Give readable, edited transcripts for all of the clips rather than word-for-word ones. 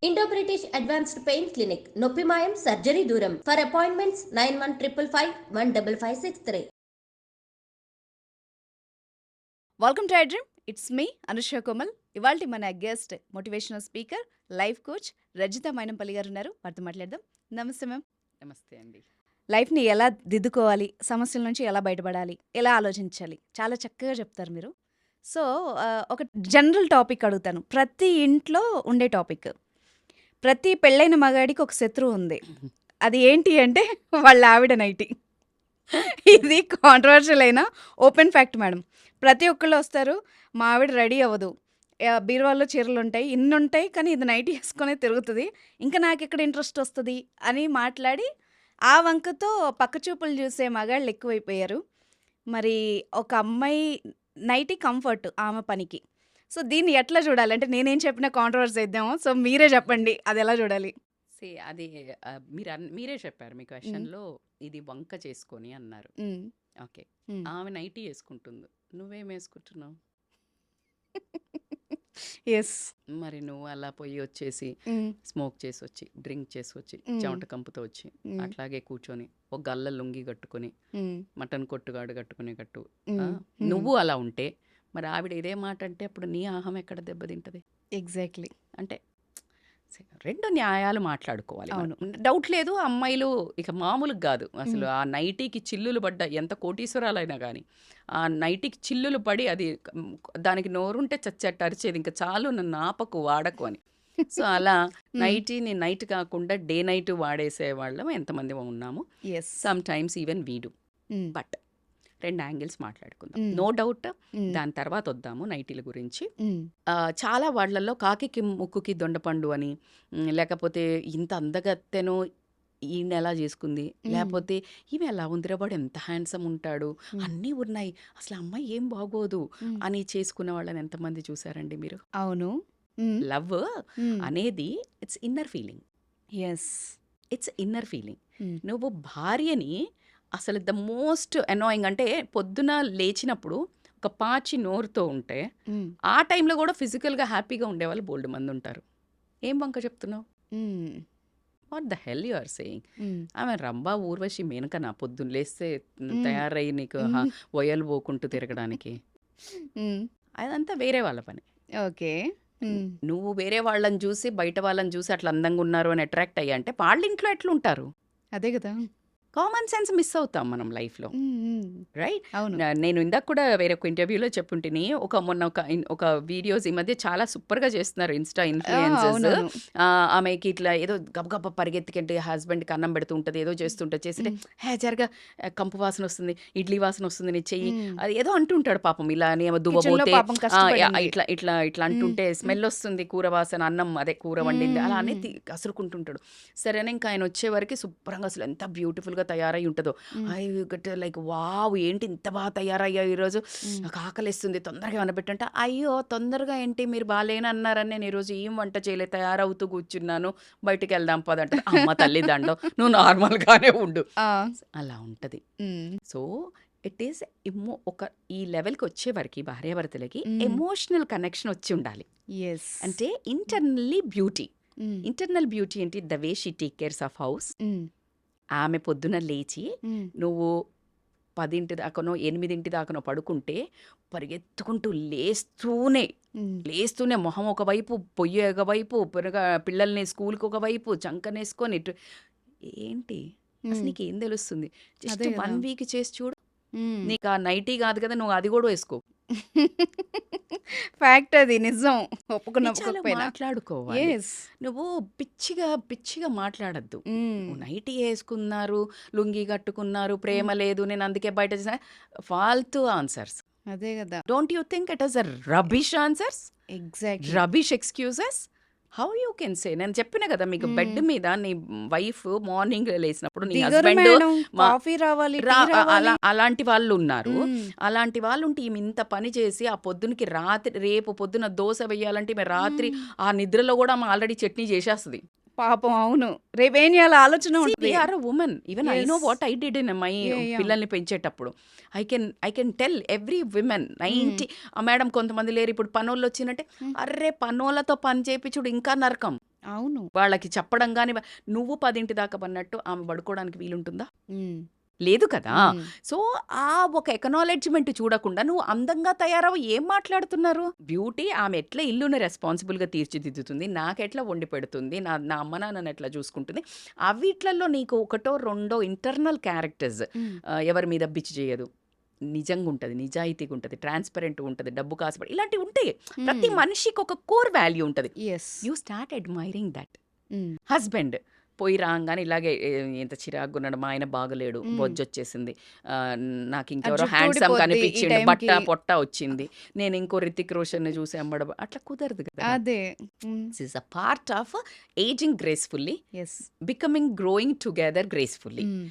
Indo British advanced pain clinic నొప్పి మాయం surgery దూరం for appointments 9155515563. Welcome to I dream. It's me Anusha Komal. ఇవాళ మన guest motivational speaker, life coach Rajitha Mynampally గారు ఉన్నారు. వారితో మాట్లాడదాం. నమస్తే మ్యామ్. నమస్తే అండి. లైఫ్ని ఎలా దిద్దుకోవాలి, సమస్యల నుంచి ఎలా బయటపడాలి, ఎలా ఆలోచించాలి, చాలా చక్కగా చెప్తారు మీరు. సో ఒక జనరల్ టాపిక్ అడుగుతాను. ప్రతి ఇంట్లో ఉండే టాపిక్. ప్రతి పెళ్ళైన మగాడికి ఒక శత్రువు ఉంది. అది ఏంటి అంటే వాళ్ళ ఆవిడ నైటీ. ఇది కాంట్రవర్షియల్ అయినా ఓపెన్ ఫ్యాక్ట్ మేడం. ప్రతి ఒక్కళ్ళు వస్తారు, మా ఆవిడ రెడీ అవ్వదు, బీరువాలో చీరలు ఉంటాయి, ఇన్ని ఉంటాయి, కానీ ఇది నైటీ వేసుకొని తిరుగుతుంది, ఇంకా నాకు ఇక్కడ ఇంట్రెస్ట్ వస్తుంది అని మాట్లాడి ఆ వంకతో పక్కచూపులు చూసే మగాళ్ళు ఎక్కువైపోయారు. మరి ఒక అమ్మాయి నైటీ కంఫర్ట్ ఆమె పనికి. సో దీన్ని ఎట్లా చూడాలి? అంటే నేనేం చెప్పినా కాంట్రవర్సీ అయిద్దామో, సో మీరే చెప్పండి అది ఎలా చూడాలి. అది మీరే చెప్పారు మీ క్వశ్చన్లో, ఇది వంక చేసుకొని అన్నారు. ఓకే, ఆమె నైటీ వేసుకుంటుంది, నువ్వేం వేసుకుంటున్నావు? ఎస్. మరి నువ్వు అలా పోయి వచ్చేసి స్మోక్ చేసి వచ్చి, డ్రింక్ చేసి వచ్చి, చెమట కంపుతో వచ్చి అట్లాగే కూర్చొని ఒక గల్ల లుంగి కట్టుకొని, మటన్ కొట్టుగాడు కట్టుకునే కట్టు నువ్వు అలా ఉంటే, మరి ఆవిడ ఇదే మాట అంటే అప్పుడు నీ ఆహం ఎక్కడ దెబ్బతింటది? ఎగ్జాక్ట్లీ. అంటే రెండు న్యాయాలు మాట్లాడుకోవాలి. అవును. డౌట్ లేదు, అమ్మాయిలు ఇక మామూలుగా కాదు అసలు. ఆ నైటీకి చిల్లులు పడ్డ ఎంత కోటీశ్వరాలైనా కానీ ఆ నైటీకి చిల్లులు పడి అది దానికి నోరుంటే చచ్చట్టు అరిచేది, ఇంకా చాలు నన్ను ఆపకు వాడకు అని. సో అలా నైటీని నైట్ కాకుండా డే నైట్ వాడేసే వాళ్ళం ఎంతమంది ఉన్నాము. సమ్ టైమ్స్ ఈవెన్ వీడు. బట్ రెండు యాంగిల్స్ మాట్లాడుకుందాం. నో డౌట్ దాని తర్వాత వద్దాము నైటీల గురించి. చాలా వాళ్ళల్లో కాకి ముక్కుకి దొండపండు అని, లేకపోతే ఇంత అందగత్తెను ఈయన ఎలా చేసుకుంది, లేకపోతే ఈమె ఎలా ఉందిరా, వాడు ఎంత హ్యాండ్సమ్ ఉంటాడు, అన్నీ ఉన్నాయి, అసలు అమ్మాయి ఏం బాగోదు అని చేసుకున్న వాళ్ళని ఎంతమంది చూసారండి మీరు? అవును. లవ్ అనేది it's inner feeling. Yes, it's inner feeling. నువ్వు భార్యని అసలు ద మోస్ట్ అనాయింగ్ అంటే పొద్దున లేచినప్పుడు ఒక పాచి నోరుతో ఉంటే ఆ టైంలో కూడా ఫిజికల్గా హ్యాపీగా ఉండేవాళ్ళు బోల్డ్ మంది ఉంటారు. ఏం వంక చెప్తున్నావు? What the hell you are saying? ఆమె రంభా ఊర్వశి మేనకనా పొద్దున్న లేస్తే తయారై నీకు ఒయలు పోకుంటూ తిరగడానికి? అదంతా వేరే వాళ్ళ పని. ఓకే. నువ్వు వేరే వాళ్ళని చూసి బయట వాళ్ళని చూసి అట్లా అందంగా ఉన్నారు అని అట్రాక్ట్ అయ్యా అంటే వాళ్ళ ఇంట్లో ఎట్లుంటారు? అదే కదా. కామన్ సెన్స్ మిస్ అవుతాం మనం లైఫ్లో, రైట్? అవును. నేను ఇందాక కూడా వేరే ఒక ఇంటర్వ్యూలో చెప్పుంటిని, మొన్న ఒక వీడియోస్ ఈ మధ్య చాలా సూపర్గా చేస్తున్నారు ఇన్స్టా ఇన్ఫ్లుయెన్సర్స్. ఆమెకి ఇట్లా ఏదో గబగబ పరిగెత్తికంటే హస్బెండ్కి అన్నం పెడుతూ ఉంటుంది, ఏదో చేస్తుంటుంది, చేస్తుంటే జరగా కంపు వాసన వస్తుంది, ఇడ్లీ వాసన వస్తుంది, నీ చెయ్యి అది ఏదో అంటుంటాడు పాపం. ఇలా ఏమో దువ్వబోతే ఇట్లా ఇట్లా ఇట్లా అంటుంటే స్మెల్ వస్తుంది, కూర వాసన, అన్నం అదే కూర వండింది అలా అనేది కసురుకుంటుంటాడు. సరేనా, ఇంకా ఆయన వచ్చేవరకు శుభ్రంగా అసలు ఎంత బ్యూటిఫుల్గా తయారై ఉంటుందో, ఐ గట్ లైక్ వావ్ ఏంటి ఇంత బాగా తయారయ్యా ఈరోజు, నాకు ఆకలిస్తుంది తొందరగా అనబెట్టంటే, అయ్యో తొందరగా ఏంటి మీరు బాగాలేని అన్నారని నేను ఈరోజు ఏం వంట చేయలే, తయారవుతూ కూర్చున్నాను, బయటికి వెళ్దాం పదంటే, అమ్మ తల్లి దండం నువ్వు నార్మల్గానే ఉండు, అలా ఉంటుంది. సో ఇట్ ఈస్ ఈ లెవెల్కి వచ్చేవరకు భార్యాభర్తలకి ఎమోషనల్ కనెక్షన్ వచ్చి ఉండాలి. అంటే ఇంటర్నల్లీ బ్యూటీ. ఇంటర్నల్ బ్యూటీ ఏంటి? The way she take cares of house. ఆమె పొద్దున లేచి నువ్వు 10 దాకానో 8 దాకానో పడుకుంటే పరిగెత్తుకుంటూ లేస్తూనే మొహం ఒకవైపు, పొయ్యి ఒకవైపు, పిల్లల్ని స్కూల్కి ఒకవైపు చంకనేసుకొని ఏంటి అసలు నీకు ఏం తెలుస్తుంది? జస్ట్ 1 వీక్ చేసి చూడు, నీకు ఆ నైటీ కాదు కదా, నువ్వు అది కూడా వేసుకో. ఫ్యాక్ట్, అది నిజం. మాట్లాడుకోవాలి. నువ్వు పిచ్చిగా మాట్లాడద్దు. నైటీ వేసుకున్నారు, లుంగి కట్టుకున్నారు, ప్రేమ లేదు, నేను అందుకే బయట ఫాల్తూ ఆన్సర్స్. అదే కదా. Don't you think it is a rubbish answers? Exactly. Rubbish excuses. How you can say? నేను చెప్పిన కదా మీకు, బెడ్ మీద నీ వైఫ్ మార్నింగ్ లేసినప్పుడు నీ హస్బెండ్ కాఫీ రావాలి, అలాంటి వాళ్ళు ఉన్నారు. అలాంటి వాళ్ళు ఉంటే ఈమె ఇంత పని చేసి ఆ పొద్దునకి రేపు పొద్దున దోశ వేయాలంటే ఈమె రాత్రి ఆ నిద్రలో కూడా ఆమె ఆల్రెడీ చట్నీ చేసేస్తుంది పాపం. అవును, రేపేం చేయాలి ఆలోచన ఉంటుంది. Women, even I know what I did in my పిల్లల్ని పెంచేటప్పుడు. I can tell every women 90 madam కొంతమంది లేరు ఇప్పుడు పనోళ్ళు వచ్చినట్టే, అర్రే పనోళ్ళతో పని చేయించుడు ఇంకా నరకం. అవును. వాళ్ళకి చెప్పడం గాని నువ్వు 10 దాకా పన్నట్టు ఆమె పడుకోవడానికి వీలుంటుందా? హ్మ్. లేదు కదా! హ్మ్. సో, ఆ ఒక ఎక్నాలెడ్జ్‌మెంట్ చూడకుండా నువ్వు అందంగా తయారవ్వు ఏం మాట్లాడుతున్నారు? బ్యూటీ ఆమె ఎట్లా ఇల్లుని రెస్పాన్సిబుల్‌గా తీర్చిదిద్దుతుంది, నాకెట్లా వండి పెడుతుంది, నా నా అమ్మ నాన్నని ఎట్లా చూసుకుంటుంది, అవిట్లల్లో నీకు ఒకటో, రెండో ఇంటర్నల్ క్యారెక్టర్స్ హ్మ్. ఎవరి మీద బిచ్చి చేయదు. నిజంగుంటది, నిజాయితీగుంటది, ట్రాన్స్‌పరెంట్‌గుంటది, డబ్బు కాసుపడి ఇలాంటివి ఉంటాయి. ప్రతి హ్మ్. మనిషికి ఒక కోర్ వాల్యూ ఉంటది. Yes. You start admiring that. హ్మ్. హస్బెండ్ పోయి రాంగానే ఇలాగే ఎంత చిరాకున్నాడు, మా ఆయన బాగలేడు, హ్మ్. బొజ్జొచ్చేసింది, నాకు ఆ ఇంకెవరో జుట్టు హ్యాండ్సమ్ ఊడిపోద్ది ఈ కనిపించిండు, బట్ట టైంకి. పొట్ట వచ్చింది, నేను ఇంకో రితిక్ రోషన్ని చూసి అమ్మడం అట్లా కుదరదు కదా. అదే. హ్మ్. This is a part of ageing gracefully, yes. Becoming growing together gracefully. హ్మ్.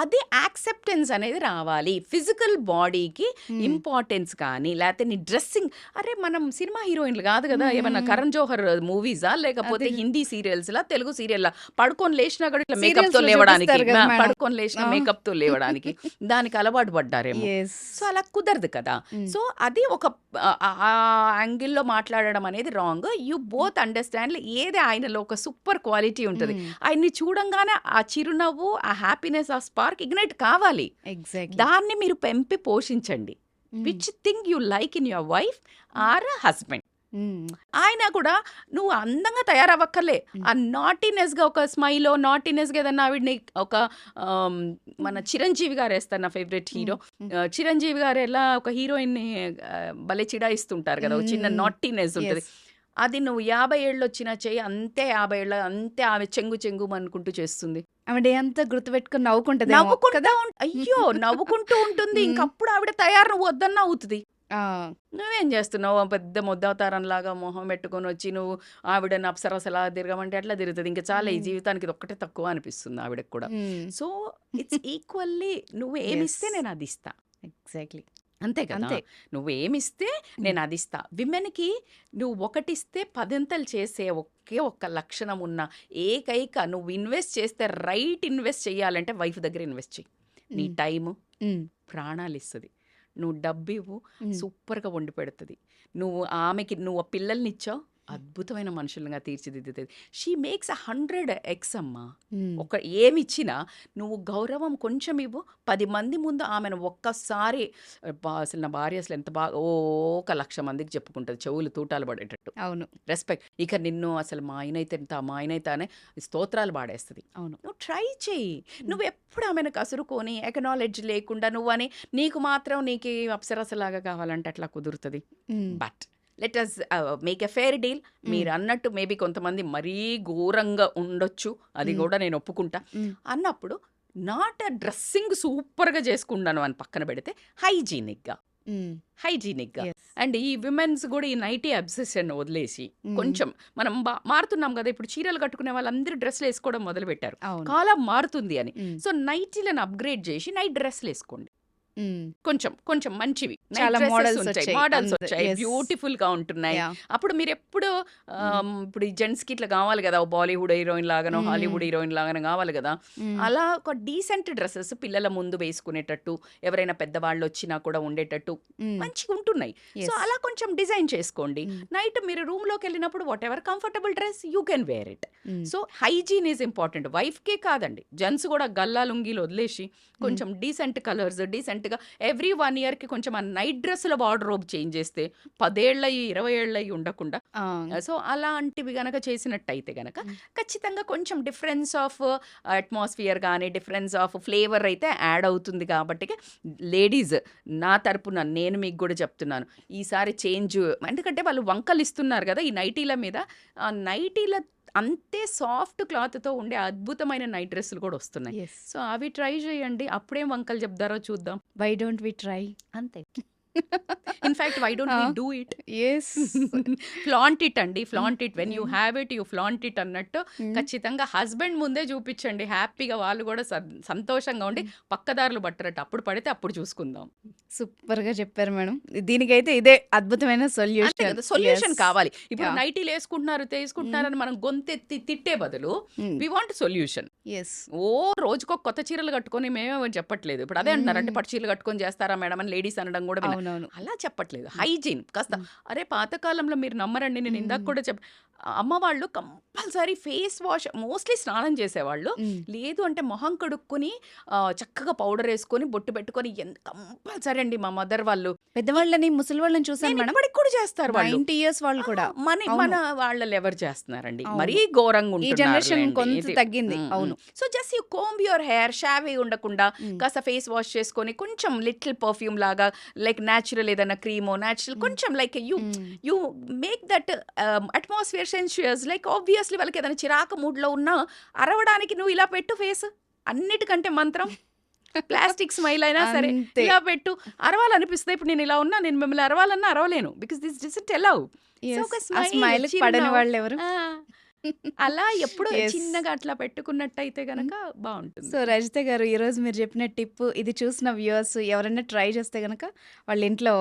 అది యాక్సెప్టెన్స్ అనేది రావాలి. ఫిజికల్ బాడీకి హ్మ్. ఇంపార్టెన్స్ కానీ లేకపోతే నీ డ్రెస్సింగ్, అరే మనం సినిమా హీరోయిన్లు కాదు కదా, హ్మ్. ఏమన్నా హ్మ్. కరణ్ జోహర్ మూవీసా లేకపోతే అదే. హిందీ సీరియల్స్లా తెలుగు సీరియల్లా పడుకొని లేచినా కూడా ఇట్లా మేకప్తో సీరియల్స్‌లో లేవడానికి, చూపిస్తారు కదా మేడం. పడుకొని లేచిన ఆ! మేకప్తో లేవడానికి దానికి అలవాటు పడ్డారేమో. యెస్. సో అలా కుదరదు కదా. హ్మ్. సో అది ఒక ఆ యాంగిల్లో మాట్లాడడం అనేది రాంగ్. యూ బోత్ అండర్స్టాండ్ ఏది ఆయనలో ఒక సూపర్ క్వాలిటీ ఉంటుంది. హ్మ్. ఆయన్ని చూడంగానే ఆ చిరునవ్వు, ఆ హ్యాపీనెస్, ఆ స్పార్క్ ఇగ్నైట్ కావాలి. ఎగ్జాక్ట్‌లీ. దాన్ని మీరు పెంపి పోషించండి. హ్మ్. Which thing you like in your wife or husband. హ్మ్. ఆయన కూడా నువ్వు అందంగా తయారవ్వక్కర్లే. హ్మ్. ఆ నాటీనెస్‌గా ఒక స్మైలో, నాటీనెస్‌గా ఏదన్నా ఆవిడని ఒక మన 'చిరంజీవి' గారేస్తారు నా ఫేవరెట్ హీరో. హ్మ్. 'చిరంజీవి' గారు ఎలా ఒక హీరోయిన్‌ని భలే చిడాయిస్తుంటారు కదా! ఒక చిన్న హ్మ్. నాటీనెస్ ఉంటది. యెస్. అది నువ్వు 50 ఏళ్ళొచ్చినా చెయ్యి, అంతే 50 ఏళ్ళ అంతే ఆమె చెంగు చెంగుమనుకుంటూ చేస్తుంది. ఆమె డే అంతా గుర్తుపెట్టుకొని నవ్వుకుంటదేమో నవ్వుకుంటా కదా! అయ్యో! నవ్వుకుంటూ ఉంటుంది. హ్మ్. ఇంకప్పుడు ఆవిడ తయారు నువ్వు వద్దన్నా అవుతది. ఆ! నువ్వేం చేస్తున్నావు? ఆ పెద్ద ముద్దవతారంలాగా మొహం పెట్టుకొనొచ్చి నువ్వు ఆవిడని అప్సరసలా తిరగమంటే ఎట్లా తిరుగుతది? ఇంక చాలు ఈ హ్మ్. జీవితానికి ఇదొక్కటే తక్కువ అనిపిస్తుంది ఆవిడకి కూడా. హ్మ్. సో, ఇట్స్ ఈక్వల్లీ నువ్వు యెస్. ఏమిస్తే నేను అది ఇస్తా. ఎగ్జాక్ట్‌లీ. అంతే కదా! అంతే. నువ్వేమిస్తే హ్మ్. నేను అది ఇస్తా. విమెన్‌కి నువ్వు ఒకటిస్తే పదింతలు చేసే ఒకే ఒక్క లక్షణం ఉన్న ఏకైక, నువ్వు ఇన్వెస్ట్ చేస్తే రైట్ ఇన్వెస్ట్ చేయాలంటే వైఫ్ దగ్గర ఇన్వెస్ట్ చెయ్యి. నీ హ్మ్. టైము, హ్మ్. ప్రాణాలిస్తది. నువ్వు డబ్బివ్వు, హ్మ్. సూపర్‌గా వండి పెడతది. నువ్వు ఆమెకి నువ్వు పిల్లల్నిచ్చావు, అద్భుతమైన మనుషులుగా తీర్చిదిద్దుతది. షీ మేక్స్ 100x అమ్మా. హ్మ్. ఏమిచ్చినా నువ్వు గౌరవం కొంచెం ఇవ్వు. 10 మంది ముందు ఆమెను ఒక్కసారి అబ్బా! అసలు నా భార్య అసలు ఎంత బాగా ఒక 1,00,000 మందికి చెప్పుకుంటది. చెవులు తూటాలు పడేటట్టు. అవును. రెస్పెక్ట్. ఇక నిన్ను అసలు మా ఆయనైతే ఎంత, మా ఆయనైతే అనే స్తోత్రాలు పాడేస్తది. అవును. నువ్వు ట్రై చెయ్యి. హ్మ్. నువ్వెప్పుడు ఆమెను కసురుకొని, ఎకనాలెడ్జ్ లేకుండా నువ్వని నీకు మాత్రం నీకీ అప్సరసలాగా కావాలంటే అట్లా కుదురుతది. Hmm. But let us make a fair deal. Hmm. మీరన్నట్టు మేబీ కొంతమంది మరీ ఘోరంగా ఉండొచ్చు. అది హ్మ్. గూడా నేను ఒప్పుకుంటా. హ్మ్. అన్నప్పుడు నాట్ డ్రెస్సింగ్ సూపర్‌గా చేసుకున్నాను అని పక్కన పెడితే హైజీనిక్‌గా, హ్మ్. హైజీనిక్‌గా యెస్. అండ్ ఈ విమెన్స్ గూడా ఈ నైటీ అబ్సెషన్ వదిలేసి హ్మ్. కొంచెం మనం మారుతున్నాం గదా! ఇప్పుడు చీరలు కట్టుకునే వాళ్ళందరూ డ్రెస్‌లేసుకోవడం మొదలుపెట్టారు. అవును. కాలం మారుతుంది అని. హ్మ్. సో, నైటీలను అప్‌గ్రేడ్ చేసి నైట్ డ్రెస్‌లేసుకోండి. హ్మ్. కొంచెం, కొంచెం మంచివి. నైట్ చాలా డ్రెసెస్ మోడల్స్ ఉంటాయి. వచ్చాయి. మోడల్స్ అంతే. వచ్చాయి. యెస్. బ్యూటిఫుల్‌గా ఉంటున్నాయి. యాహ్! అప్పుడు మీరెప్పుడు హ్మ్. ఇప్పుడు ఈ జెంట్స్‌కి ఇట్లా గావాలి గదా! ఓ బాలీవుడ్ హీరోయిన్ లాగానో, హ్మ్. హాలీవుడ్ హీరోయిన్ లాగానో గావాలి గదా! హ్మ్. అలా ఒక డీసెంట్ డ్రెసెస్ పిల్లల ముందు వేసుకునేటట్టు, ఎవరైనా పెద్దవాళ్ళొచ్చినా కూడా ఉండేటట్టు హ్మ్. మంచిగుంటున్నాయి. So, yes. అలా కొంచెం డిజైన్ చేసుకోండి. హ్మ్. నైట్ మీరు రూమ్‌లోకెళ్ళినప్పుడు whatever comfortable dress you can wear it. హ్మ్. So, hygiene is important. వైఫ్‌కే కాదండి. జెంట్స్ గూడా గల్లా లుంగీలు వదిలేసి హ్మ్. కొంచెం డీసెంట్ కలర్స్, డీసెంట్‌గా ఎవ్రీ 1 ఇయర్‌కి కొంచెం ఆ నైట్ డ్రెస్‌ల వార్డ్‌రోబ్ చేంజ్ చేస్తే 10 ఏళ్ళయి, 20 ఏళ్ళయి ఉండకుండా ఆ! సో, అలాంటివి గనక చేసినట్టయితే గనక హ్మ్. ఖచ్చితంగా కొంచెం డిఫరెన్స్ ఆఫ్ అట్మాస్ఫియర్ గానీ, డిఫరెన్స్ ఆఫ్ ఫ్లేవర్ అయితే యాడ్ అవుతుంది కాబట్టికి లేడీస్ నా తరపున నేను మీకు గూడా చెప్తున్నాను. ఈసారి చేంజ్ ఎందుకంటే వాళ్ళు వంకలిస్తున్నారు గదా! ఈ నైటీల మీద. ఆ నైటీల అంతే సాఫ్ట్ క్లాత్‌తో ఉండే అద్భుతమైన నైట్ డ్రెస్సులు కూడా వస్తున్నాయి. యెస్. సో, అవి ట్రై చేయండి. అప్పుడేం వంకలు చెప్తారో చూద్దాం. Why don't we try? అంతే. In fact why don't ah! We do it? Yes. Flaunt it అండి. Hmm. Flaunt it. When you hmm. Have it you flaunt it అన్నట్టు హ్మ్. ఖచ్చితంగా హస్బెండ్ ముందే చూపించండి. హ్యాపీగా వాళ్ళు కూడా సంతోషంగా ఉండి హ్మ్. పక్కదారులు పట్టరట్టు. అప్పుడు పడితే అప్పుడు చూసుకుందాం. సూపర్‌గా చెప్పారు మేడం. దీనికైతే ఇదే అద్భుతమైన అంతే సొల్యూషన్. కదా! Solution yes. కావాలి. ఇప్పుడు యాహ్! నైటీలేసుకుంటున్నారు, హ్మ్. తీసుకుంటున్నారని మనం గొంతెత్తి తిట్టే బదులు hmm. We want solution. Yes. రోజుకో కొత్త చీరలు కట్టుకొని మేమేమని చెప్పట్లేదు. ఇప్పుడు అదే అంటున్నారు. అంటే హ్మ్. పట్టు చీరలు కట్టుకొని చేస్తారా మేడం అని లేడీస్ అనడం కూడా విన్నా. అవునవును. అలా చెప్పట్లేదు. హ్మ్. హైజీన్ కాస్త హ్మ్. అరే పాత కాలంలో మీరు నమ్మరండి. నేను ఇందాక హ్మ్. కూడా అమ్మ వాళ్ళు కంపల్సరీ ఫేస్ వాష్ మోస్ట్లీ స్నానం చేసేవాళ్ళు. లేదు అంటే మొహం కడుక్కొని చక్కగా పౌడర్ వేసుకొని బొట్టు పెట్టుకొని కంపల్సరీ అండి మా మదర్ వాళ్ళు. పెద్దవాళ్ళని ముసలి వాళ్ళని చూసాను నేను మేడం, ఇప్పటికి కూడా చేస్తారు వాళ్ళు. 90 ఇయర్స్ వాళ్ళు కూడా. మన వాళ్ళలో ఎవరు చేస్తున్నారండి, అవును. మరీ ఘోరంగా ఈ ఉంటున్నారు జనరేషన్ లేండి. కొంత ఇది. తగ్గింది. అవును. So just you comb your hair, షావీ ఉండకుండా కాస్త ఫేస్ వాష్ చేసుకొని కొంచెం లిటిల్ పర్ఫ్యూమ్ లాగా, లైక్ న్యాచురల్ ఏదైనా క్రీమో న్యాచురల్ కొంచెం like you make that atmosphere sensuous. Like obviously వాళ్ళకి ఏదైనా చిరాకు మూడ్లో ఉన్నా అరవడానికి నువ్వు ఇలా పెట్టు ఫేస్. అన్నిటికంటే మంత్రం ప్లాస్టిక్ స్మైల్ అయినా సరే అంతే. ఇలా పెట్టు. అరవాలనిపిస్తే ఇప్పుడు నేను ఇలా ఉన్నా, నేను మిమ్మల్ని అరవాలన్నా అరవలేను, because this doesn't allow. Yes. ఆ స్మైల్ పడని వాళ్ళు ఎవరు? అలా ఎప్పుడు Yes. చిన్నగా అట్లా పెట్టుకున్నట్టయితే గనక బాగుంటుంది. సో రజిత గారు, ఈరోజు మీరు చెప్పిన టిప్ ఇది చూసిన వ్యూవర్స్ ఎవరైనా ట్రై చేస్తే గనక వాళ్ళ ఇంట్లో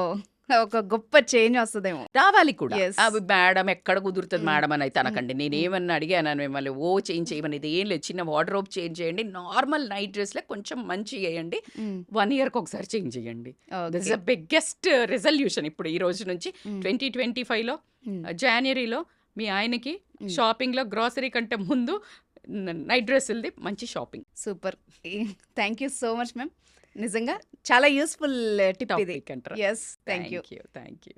ఒక గొప్ప చేంజ్ వస్తుందేమో. రావాలి కూడా. Yes. అవి మేడం ఎక్కడ కుదురుతుంది మేడం అని అయితే అనకండి. నేనేమన్నా అడిగాను మిమ్మల్ని ఓ చేంజ్ చేయమని, ఇది ఏం లేదు, చిన్న వార్డ్రోబ్ చేంజ్ చేయండి, నార్మల్ నైట్ డ్రెస్లే కొంచెం మంచి వేయండి, 1 ఇయర్కి ఒకసారి చేంజ్ చేయండి. This is the biggest resolution ఇప్పుడు ఈ రోజు నుంచి 2025లో జనవరిలో మీ ఆయనకి షాపింగ్లో గ్రాసరీ కంటే ముందు నైట్ డ్రెస్సులది మంచి shopping. Super. Thank you so much ma'am. నిజంగా చాలా యూస్ఫుల్ టిప్ ఇది. టాపిక్ అంటారా? Yes, thank you. Thank you.